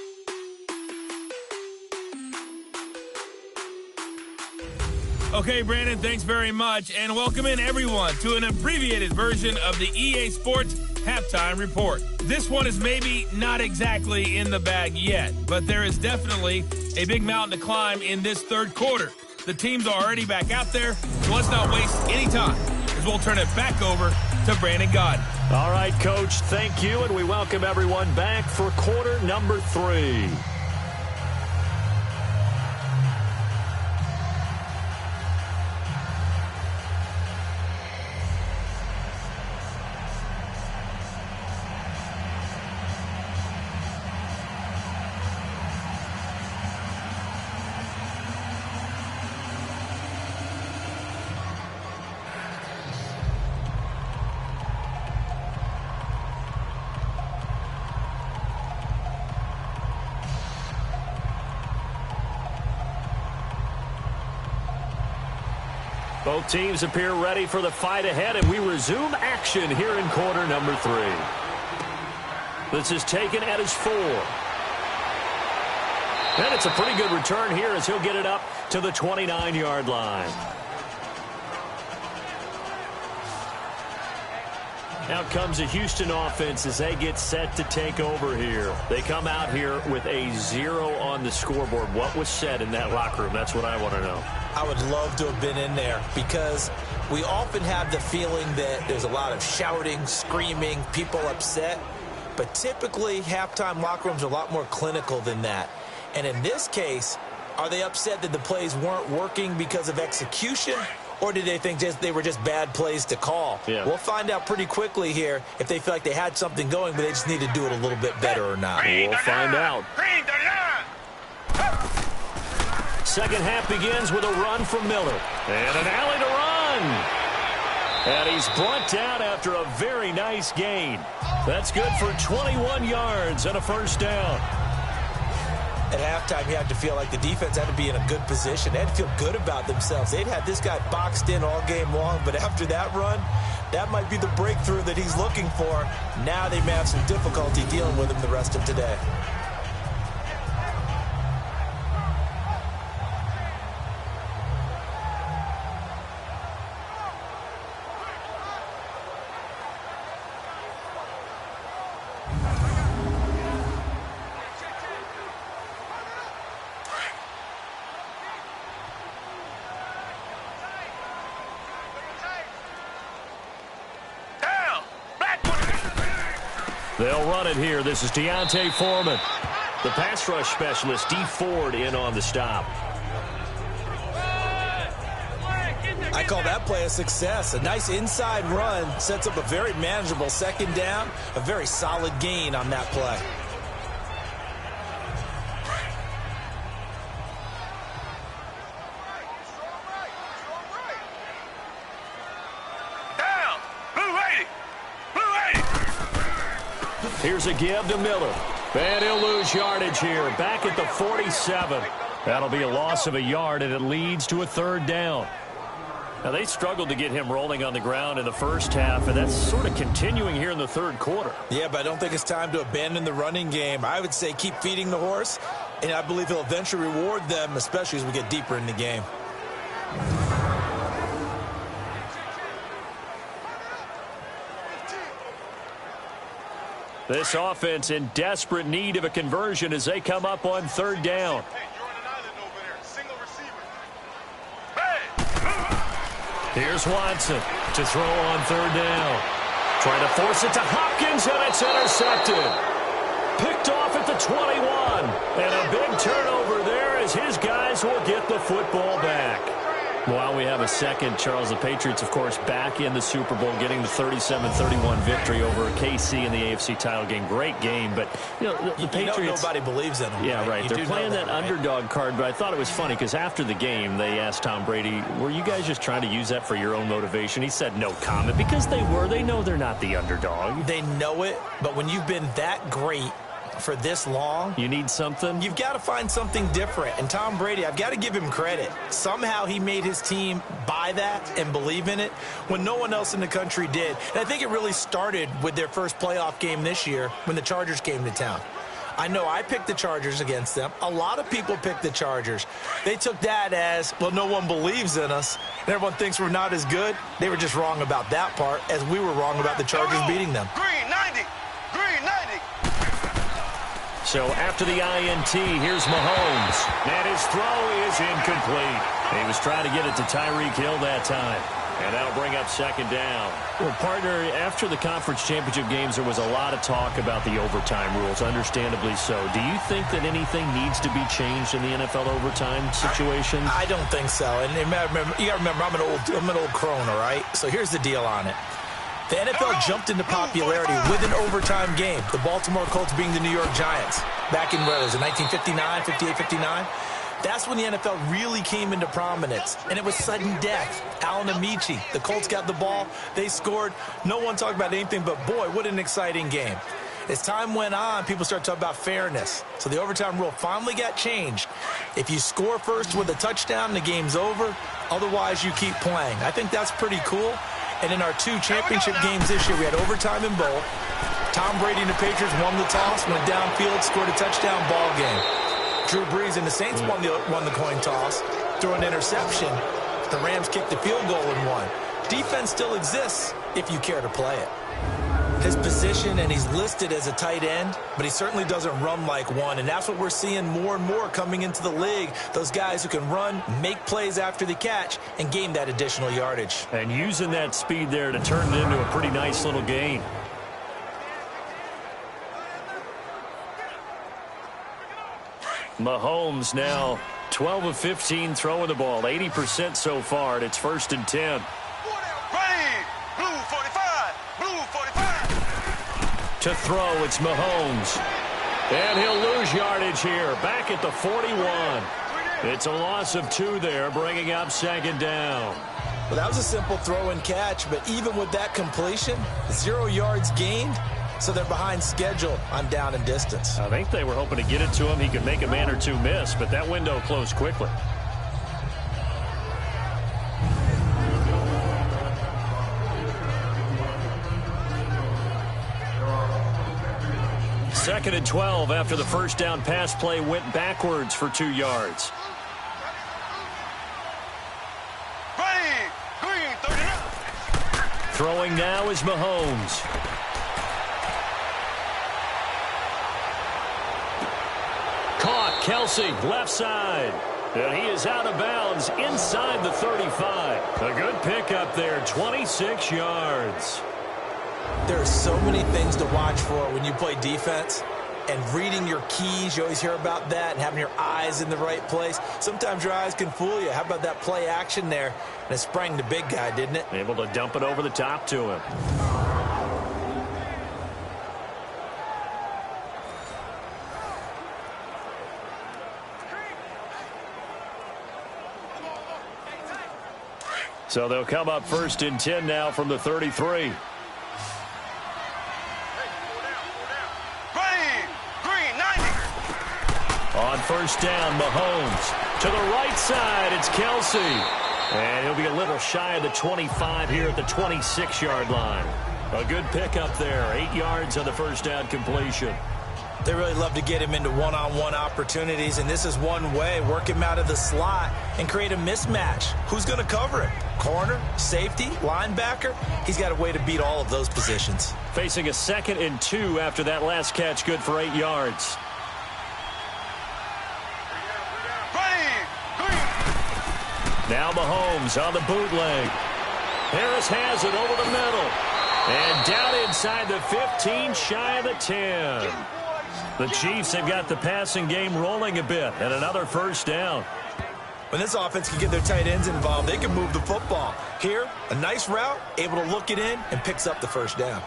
Okay, Brandon, thanks very much. And welcome in, everyone, to an abbreviated version of the EA Sports Halftime Report. This one is maybe not exactly in the bag yet, but there is definitely a big mountain to climb in this third quarter. The teams are already back out there, so let's not waste any time, as we'll turn it back over to Brandon Gaudin. All right, Coach, thank you, and we welcome everyone back for quarter number 3. Both teams appear ready for the fight ahead, and we resume action here in quarter number 3. This is taken at his 4. And it's a pretty good return here as he'll get it up to the 29-yard line. Out comes the Houston offense as they get set to take over here. They come out here with a 0 on the scoreboard. What was said in that locker room? That's what I want to know. I would love to have been in there because we often have the feeling that there's a lot of shouting, screaming, people upset. But typically, halftime locker rooms are a lot more clinical than that. And in this case, are they upset that the plays weren't working because of execution? Or did they think they were just bad plays to call? Yeah. We'll find out pretty quickly here if they feel like they had something going, but they just need to do it a little bit better or not. We'll find out. Second half begins with a run from Miller. And an alley to run. And he's brought down after a very nice gain. That's good for 21 yards and a first down. At halftime, you had to feel like the defense had to be in a good position. They had to feel good about themselves. They'd had this guy boxed in all game long, but after that run, that might be the breakthrough that he's looking for. Now they may have some difficulty dealing with him the rest of today. They'll run it here. This is Deontay Foreman. The pass rush specialist, D. Ford, in on the stop. I call that play a success. A nice inside run sets up a very manageable second down. A very solid gain on that play. Here's a give to Miller. And he'll lose yardage here. Back at the 47. That'll be a loss of a yard, and it leads to a third down. Now, they struggled to get him rolling on the ground in the first half, and that's sort of continuing here in the third quarter. Yeah, but I don't think it's time to abandon the running game. I would say keep feeding the horse, and I believe he'll eventually reward them, especially as we get deeper in the game. This offense in desperate need of a conversion as they come up on third down. Here's Watson to throw on third down. Trying to force it to Hopkins, and it's intercepted. Picked off at the 21. And a big turnover there as his guys will get the football back. While we have a second, Charles, the Patriots, of course, back in the Super Bowl, getting the 37-31 victory over KC in the AFC title game. Great game, but, you know, the Patriots... nobody believes in them. Yeah, right. They're playing that underdog card, but I thought it was funny because after the game, they asked Tom Brady, were you guys just trying to use that for your own motivation? He said no comment because they were. They know they're not the underdog. They know it, but when you've been that great for this long, you need something. You've got to find something different. And Tom Brady, I've got to give him credit. Somehow he made his team buy that and believe in it when no one else in the country did. And I think it really started with their first playoff game this year when the Chargers came to town. I know I picked the Chargers against them. A lot of people picked the Chargers. They took that as, well, no one believes in us, and everyone thinks we're not as good. They were just wrong about that part, as we were wrong about the Chargers beating them. Green 90. Green 90. So after the INT, here's Mahomes. And his throw is incomplete. He was trying to get it to Tyreek Hill that time. And that'll bring up second down. Well, partner, after the conference championship games, there was a lot of talk about the overtime rules, understandably so. Do you think that anything needs to be changed in the NFL overtime situation? I don't think so. And you got to remember, I'm an old crone, all right? So here's the deal on it. The NFL jumped into popularity with an overtime game. The Baltimore Colts being the New York Giants. Back in, what was it, 1959, 58, 59? That's when the NFL really came into prominence, and it was sudden death. Alan Amici, the Colts got the ball, they scored. No one talked about anything but, boy, what an exciting game. As time went on, people started talking about fairness. So the overtime rule finally got changed. If you score first with a touchdown, the game's over. Otherwise, you keep playing. I think that's pretty cool. And in our 2 championship games this year, we had overtime in both. Tom Brady and the Patriots won the toss, went downfield, scored a touchdown, ball game. Drew Brees and the Saints won the coin toss, threw an interception. The Rams kicked the field goal and won. Defense still exists if you care to play it. His position, and he's listed as a tight end, but he certainly doesn't run like one, and that's what we're seeing more and more coming into the league. Those guys who can run, make plays after the catch, and gain that additional yardage. And using that speed there to turn it into a pretty nice little gain. Mahomes now 12 of 15 throwing the ball, 80% so far, and it's 1st and 10. Ready. Blue 45. Blue 45. To throw, it's Mahomes. And he'll lose yardage here, back at the 41. It's a loss of 2 there, bringing up second down. Well, that was a simple throw and catch, but even with that completion, 0 yards gained. So they're behind schedule on down and distance. I think they were hoping to get it to him. He could make a man or 2 miss, but that window closed quickly. Second and 12 after the first down pass play went backwards for 2 yards. Ready. Green 39. Throwing now is Mahomes. Caught, Kelsey, left side. And he is out of bounds inside the 35. A good pickup there, 26 yards. There are so many things to watch for when you play defense. And reading your keys, you always hear about that, and having your eyes in the right place. Sometimes your eyes can fool you. How about that play action there? And it sprang the big guy, didn't it? Able to dump it over the top to him. So they'll come up 1st and 10 now from the 33. Ready. Green 90. On 1st down, Mahomes. To the right side, it's Kelsey. And he'll be a little shy of the 25 here at the 26-yard line. A good pickup there, 8 yards on the first down completion. They really love to get him into one-on-one opportunities, and this is one way. Work him out of the slot and create a mismatch. Who's going to cover him? Corner, safety, linebacker? He's got a way to beat all of those positions. Facing a 2nd and 2 after that last catch, good for 8 yards. Now Mahomes on the bootleg. Harris has it over the middle. And down inside the 15, shy of the 10. The Chiefs have got the passing game rolling a bit, and another first down. When this offense can get their tight ends involved, they can move the football. Here, a nice route, able to look it in, and picks up the first down.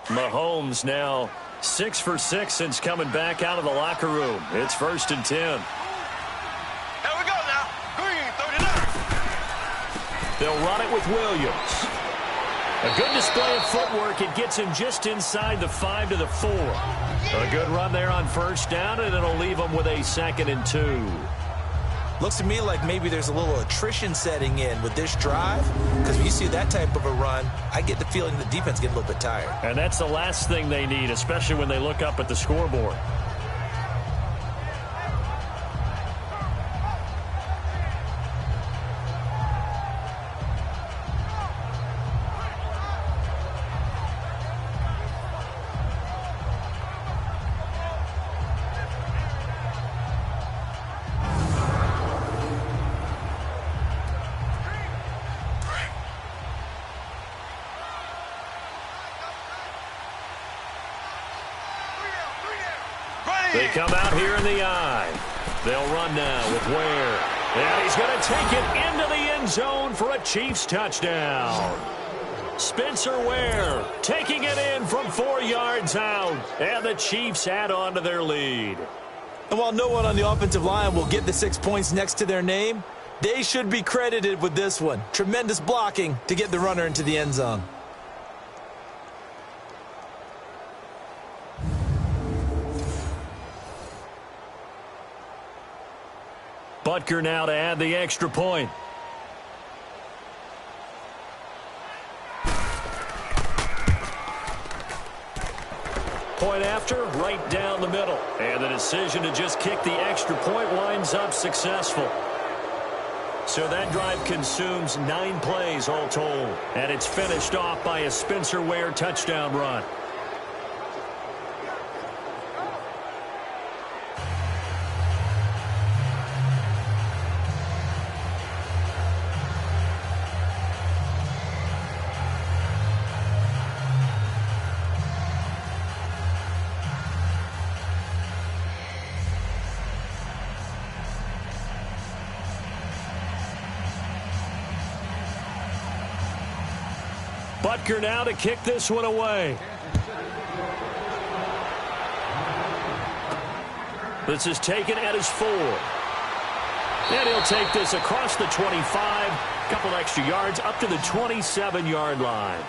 Mahomes now 6 for 6 since coming back out of the locker room. It's 1st and 10. Here we go now. Green 39. They'll run it with Williams. A good display of footwork. It gets him just inside the 5 to the 4. A good run there on first down, and it'll leave him with a 2nd and 2. Looks to me like maybe there's a little attrition setting in with this drive, because when you see that type of a run, I get the feeling the defense gets a little bit tired. And that's the last thing they need, especially when they look up at the scoreboard. They come out here in the eye. They'll run now with Ware. And he's going to take it into the end zone for a Chiefs touchdown. Spencer Ware taking it in from 4 yards out. And the Chiefs add on to their lead. And while no one on the offensive line will get the 6 points next to their name, they should be credited with this one. Tremendous blocking to get the runner into the end zone. Butker now to add the extra point. Point after, right down the middle. And the decision to just kick the extra point winds up successful. So that drive consumes 9 plays all told. And it's finished off by a Spencer Ware touchdown run. Butker now to kick this one away. This is taken at his 4. And he'll take this across the 25. Couple extra yards up to the 27-yard line.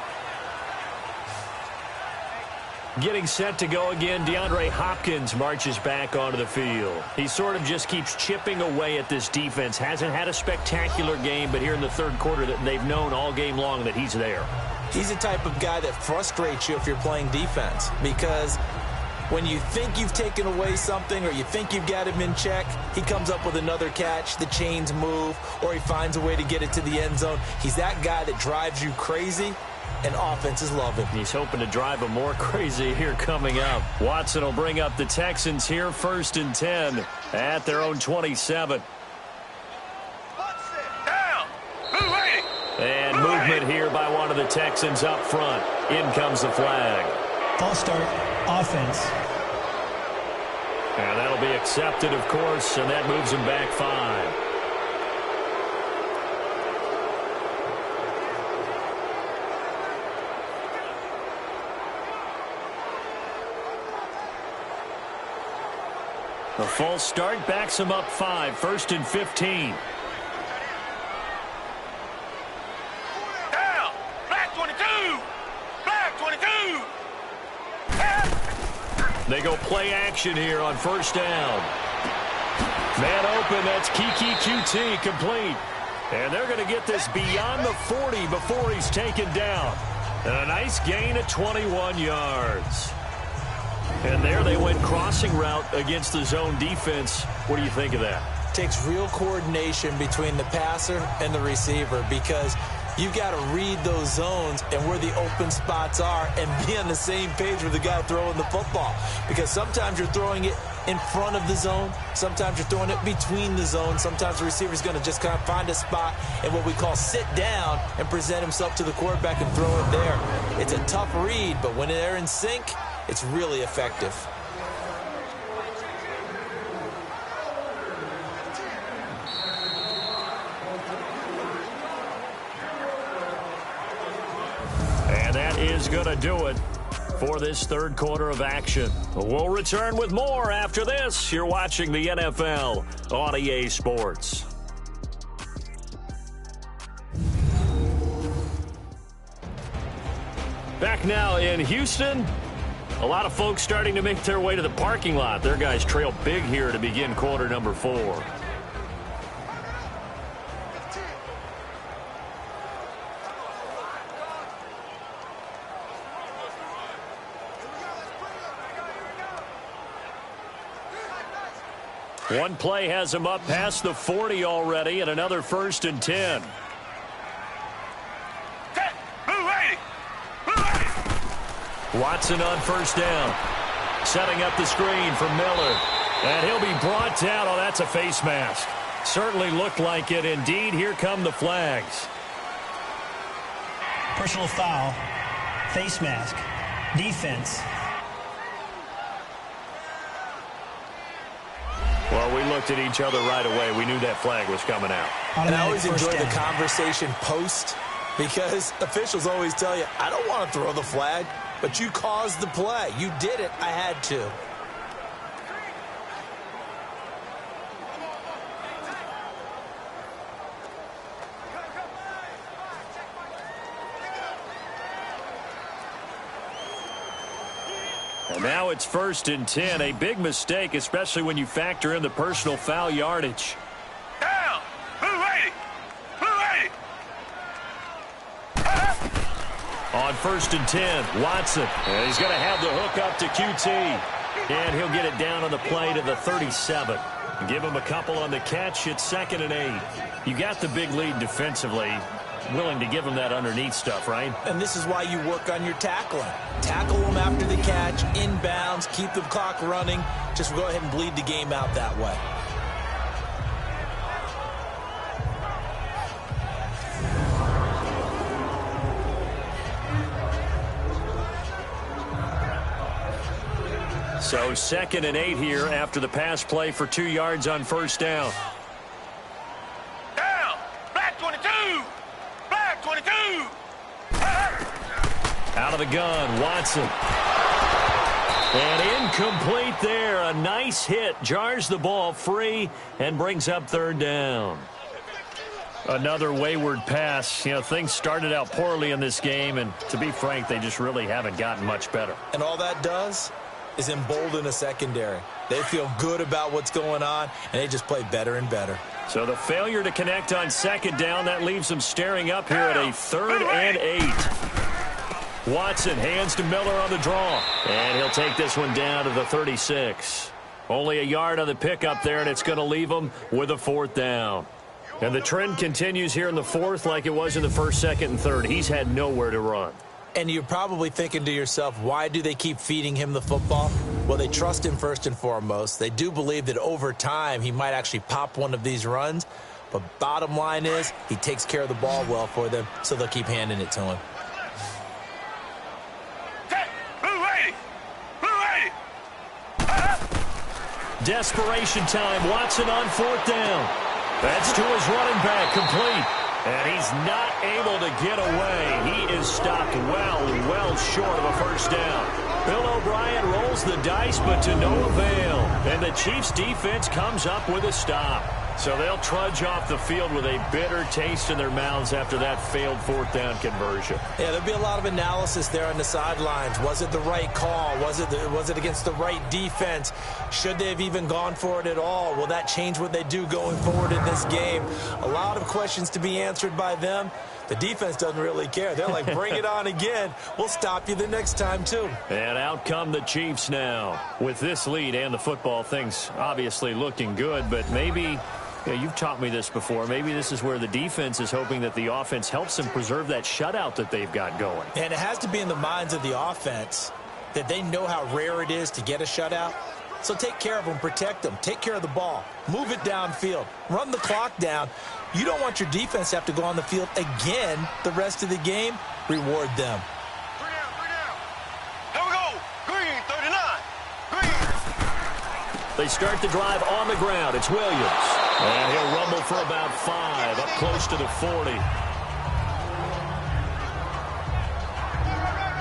Getting set to go again, DeAndre Hopkins marches back onto the field. He sort of just keeps chipping away at this defense. Hasn't had a spectacular game, but here in the third quarter that they've known all game long that he's there. He's the type of guy that frustrates you if you're playing defense, because when you think you've taken away something or you think you've got him in check, he comes up with another catch, the chains move, or he finds a way to get it to the end zone. He's that guy that drives you crazy, and offenses love him. He's hoping to drive him more crazy here coming up. Watson will bring up the Texans here, 1st and 10 at their own 27. And movement here by one of the Texans up front. In comes the flag. False start, offense. And that'll be accepted, of course, and that moves him back 5. The false start backs him up 5, 1st and 15. They go play action here on 1st down. Man open, that's Kiki QT complete. And they're going to get this beyond the 40 before he's taken down. And a nice gain of 21 yards. And there they went crossing route against the zone defense. What do you think of that? Takes real coordination between the passer and the receiver, because you've got to read those zones and where the open spots are and be on the same page with the guy throwing the football. Because sometimes you're throwing it in front of the zone. Sometimes you're throwing it between the zones. Sometimes the receiver's going to just kind of find a spot and what we call sit down and present himself to the quarterback and throw it there. It's a tough read, but when they're in sync, it's really effective. Is going to do it for this third quarter of action. We'll return with more after this. You're watching the NFL on EA Sports. Back now in Houston, a lot of folks starting to make their way to the parking lot. Their guys trail big here to begin quarter number 4. One play has him up past the 40 already, and another 1st and 10. Watson on 1st down. Setting up the screen for Miller. And he'll be brought down. Oh, that's a face mask. Certainly looked like it. Indeed, here come the flags. Personal foul. Face mask. Defense. Well, we looked at each other right away. We knew that flag was coming out. And I always enjoy the conversation post, because officials always tell you, I don't want to throw the flag, but you caused the play. You did it. I had to. And now it's 1st and 10. A big mistake, especially when you factor in the personal foul yardage. Down! Blue 80! Blue 80! On 1st and 10, Watson. And he's going to have the hook up to QT. And he'll get it down on the play to the 37. Give him a couple on the catch. It's 2nd and 8. You got the big lead defensively. Willing to give him that underneath stuff, right? And this is why you work on your tackling. Tackle them after the catch, inbounds, keep the clock running. Just go ahead and bleed the game out that way. So 2nd and 8 here after the pass play for 2 yards on 1st down. Down! Black 22! Black 22! Out of the gun, Watson. And incomplete there. A nice hit. Jars the ball free and brings up 3rd down. Another wayward pass. You know, things started out poorly in this game, and to be frank, they just really haven't gotten much better. And all that does is embolden a secondary. They feel good about what's going on, and they just play better and better. So the failure to connect on 2nd down, that leaves them staring up here at a 3rd and 8. Watson hands to Miller on the draw. And he'll take this one down to the 36. Only a yard on the pickup there, and it's going to leave them with a 4th down. And the trend continues here in the 4th like it was in the 1st, 2nd, and 3rd. He's had nowhere to run. And you're probably thinking to yourself, why do they keep feeding him the football? Well, they trust him first and foremost. They do believe that over time he might actually pop one of these runs. But bottom line is he takes care of the ball well for them, so they'll keep handing it to him. Desperation time. Watson on 4th down. That's to his running back, complete. And he's not able to get away. He is stopped well short of a 1st down. Bill O'Brien rolls the dice, but to no avail. And the Chiefs' defense comes up with a stop. So they'll trudge off the field with a bitter taste in their mouths after that failed 4th down conversion. Yeah, there'll be a lot of analysis there on the sidelines. Was it the right call? Was it against the right defense? Should they have even gone for it at all? Will that change what they do going forward in this game? A lot of questions to be answered by them. The defense doesn't really care. They're like, bring it on again. We'll stop you the next time, too. And out come the Chiefs now. With this lead and the football, things obviously looking good, but maybe... Yeah, you've taught me this before. Maybe this is where the defense is hoping that the offense helps them preserve that shutout that they've got going. And it has to be in the minds of the offense that they know how rare it is to get a shutout. So take care of them, protect them, take care of the ball, move it downfield, run the clock down. You don't want your defense to have to go on the field again the rest of the game. Reward them. 3 down. Here we go. Green, 39. Green. They start the drive on the ground. It's Williams. And he'll rumble for about 5, up close to the 40.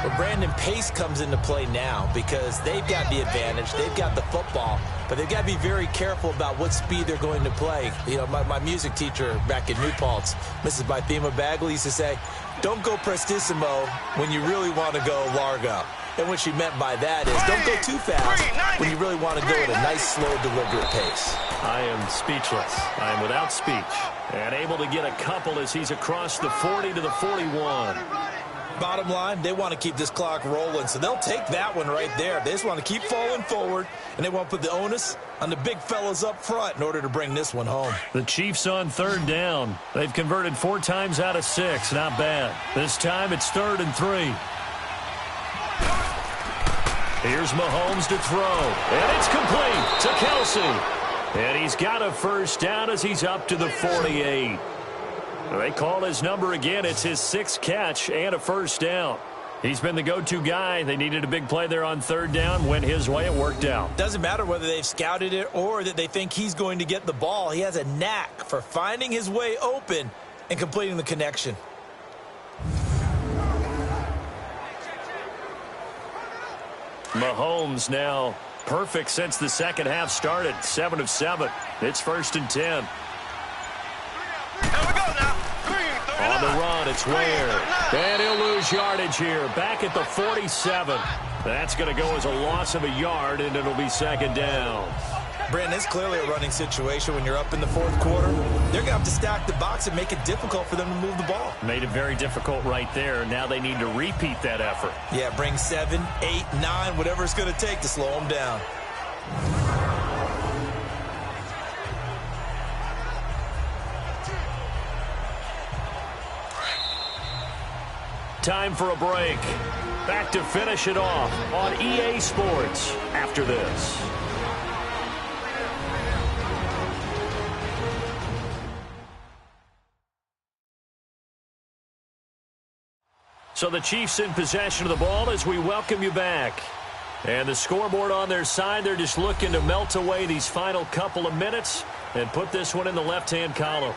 Well, Brandon, pace comes into play now because they've got the advantage. They've got the football, but they've got to be very careful about what speed they're going to play. You know, my music teacher back in New Paltz, Mrs. Bythema Bagley, used to say, don't go prestissimo when you really want to go largo. And what she meant by that is don't go too fast when you really want to go at a nice, slow, deliberate pace. I am speechless. I am without speech. And able to get a couple as he's across the 40 to the 41. Bottom line, they want to keep this clock rolling, so they'll take that one right there. They just want to keep falling forward, and they want to put the onus on the big fellas up front in order to bring this one home. The Chiefs on third down. They've converted 4 times out of 6. Not bad. This time it's 3rd and 3. Here's Mahomes to throw, and it's complete to Kelsey. And he's got a first down as he's up to the 48. They call his number again. It's his 6th catch and a first down. He's been the go-to guy. They needed a big play there on third down. Went his way. It worked out. Doesn't matter whether they've scouted it or that they think he's going to get the ball. He has a knack for finding his way open and completing the connection. Mahomes now perfect since the second half started. 7 of 7. It's 1st and 10. On the run, it's Ware. And he'll lose yardage here. Back at the 47. That's going to go as a loss of a yard, and it'll be 2nd down. Brandon, it's clearly a running situation when you're up in the 4th quarter. They're going to have to stack the box and make it difficult for them to move the ball. Made it very difficult right there. Now they need to repeat that effort. Yeah, bring 7, 8, 9, whatever it's going to take to slow them down. Time for a break. Back to finish it off on EA Sports after this. So the Chiefs in possession of the ball as we welcome you back. And the scoreboard on their side, they're just looking to melt away these final couple of minutes and put this one in the left-hand column.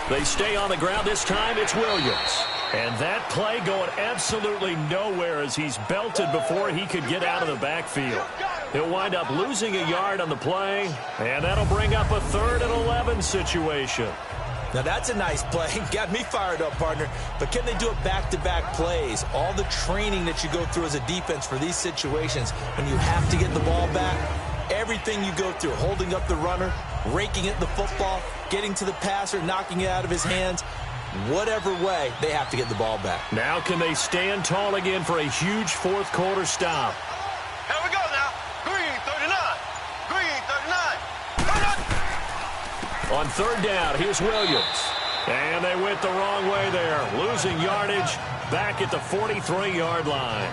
They stay on the ground. This time it's Williams. And that play going absolutely nowhere as he's belted before he could get out of the backfield. He'll wind up losing a yard on the play, and that'll bring up a 3rd and 11 situation. Now that's a nice play. Got me fired up, partner. But can they do it back-to-back plays? All the training that you go through as a defense for these situations, when you have to get the ball back, everything you go through, holding up the runner, raking at the football, getting to the passer, knocking it out of his hands, whatever way, they have to get the ball back. Now can they stand tall again for a huge 4th quarter stop? Here we go now. Green 39. Green 39. On 3rd down, here's Williams. And they went the wrong way there, losing yardage back at the 43-yard line.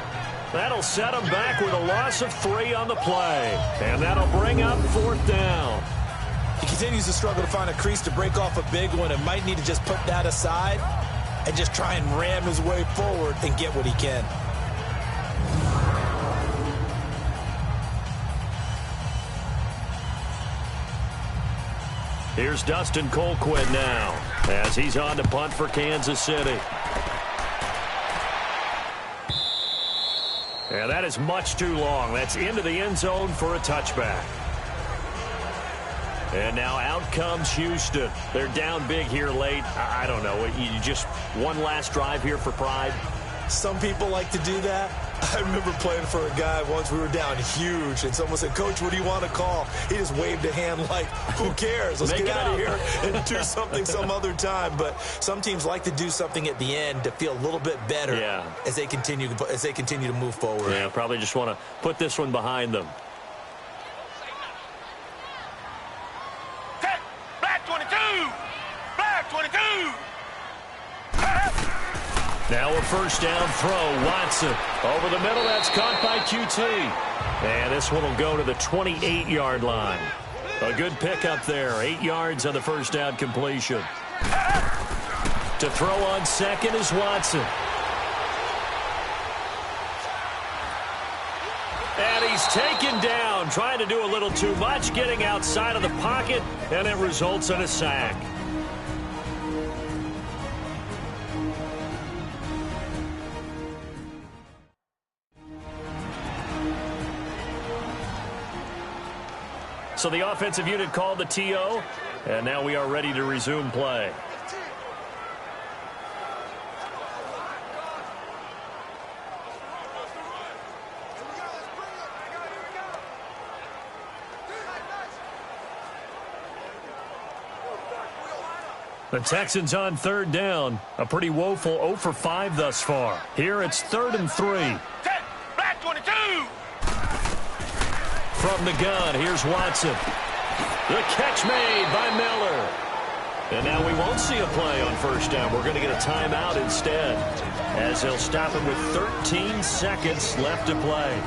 That'll set them back with a loss of 3 on the play. And that'll bring up 4th down. He continues to struggle to find a crease to break off a big one and might need to just put that aside and just try and ram his way forward and get what he can. Here's Dustin Colquitt now as he's on to punt for Kansas City. And that is much too long. That's into the end zone for a touchback. And now out comes Houston. They're down big here late. I don't know. You just one last drive here for pride. Some people like to do that. I remember playing for a guy once. We were down huge, and someone said, "Coach, what do you want to call?" He just waved a hand like, who cares? Let's get out of here and do something some other time. But some teams like to do something at the end to feel a little bit better as they continue to move forward. Yeah, probably just want to put this one behind them. Black 22. Black 22. Now a first down throw. Watson over the middle. That's caught by QT. And this one will go to the 28-yard line. A good pickup there. 8 yards on the first down completion. To throw on second is Watson. And he's taken down, trying to do a little too much, getting outside of the pocket, and it results in a sack. So the offensive unit called the TO, and now we are ready to resume play. The Texans on third down. A pretty woeful 0 for 5 thus far. Here it's 3rd and 3. Black 22. From the gun, here's Watson. The catch made by Miller. And now we won't see a play on first down. We're going to get a timeout instead, as they'll stop him with 13 seconds left to play.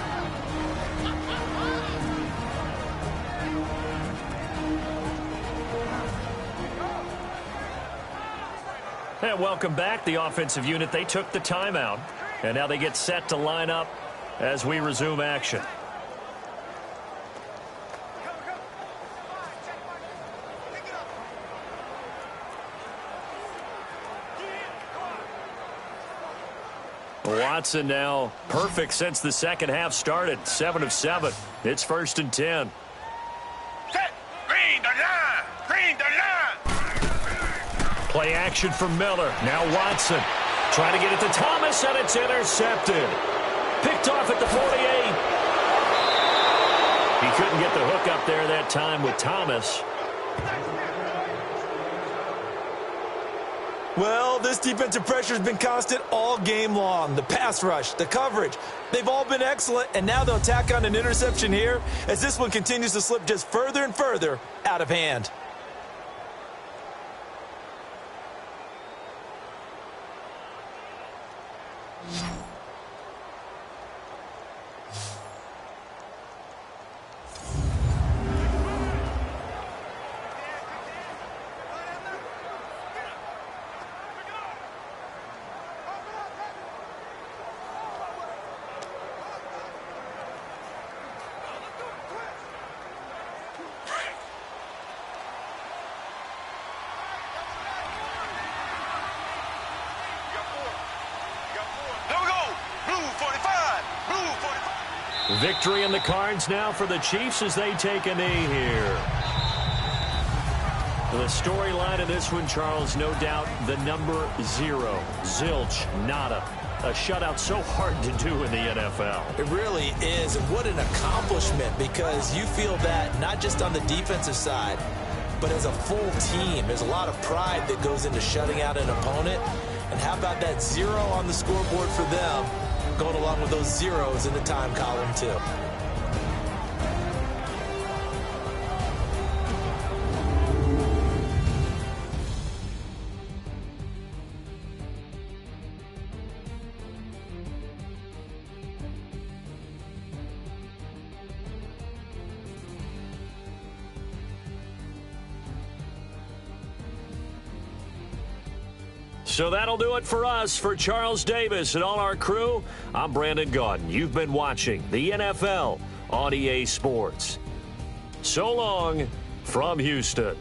And welcome back, the offensive unit. They took the timeout, and now they get set to line up as we resume action. Watson now perfect since the second half started. 7 of 7. It's 1st and 10. Green the line. Green the line. Play action from Miller. Now Watson trying to get it to Thomas, and it's intercepted. Picked off at the 48. He couldn't get the hook up there that time with Thomas. Well, this defensive pressure has been constant all game long. The pass rush, the coverage, they've all been excellent, and now they'll tack on an interception here as this one continues to slip just further and further out of hand. Victory in the cards now for the Chiefs as they take a knee here. The storyline of this one, Charles, no doubt the number 0. Zilch, nada. A shutout so hard to do in the NFL. It really is, and what an accomplishment, because you feel that not just on the defensive side, but as a full team. There's a lot of pride that goes into shutting out an opponent. And how about that 0 on the scoreboard for them, going along with those zeros in the time column too. So that'll do it for us. For Charles Davis and all our crew, I'm Brandon Gaudin. You've been watching the NFL on EA Sports. So long from Houston.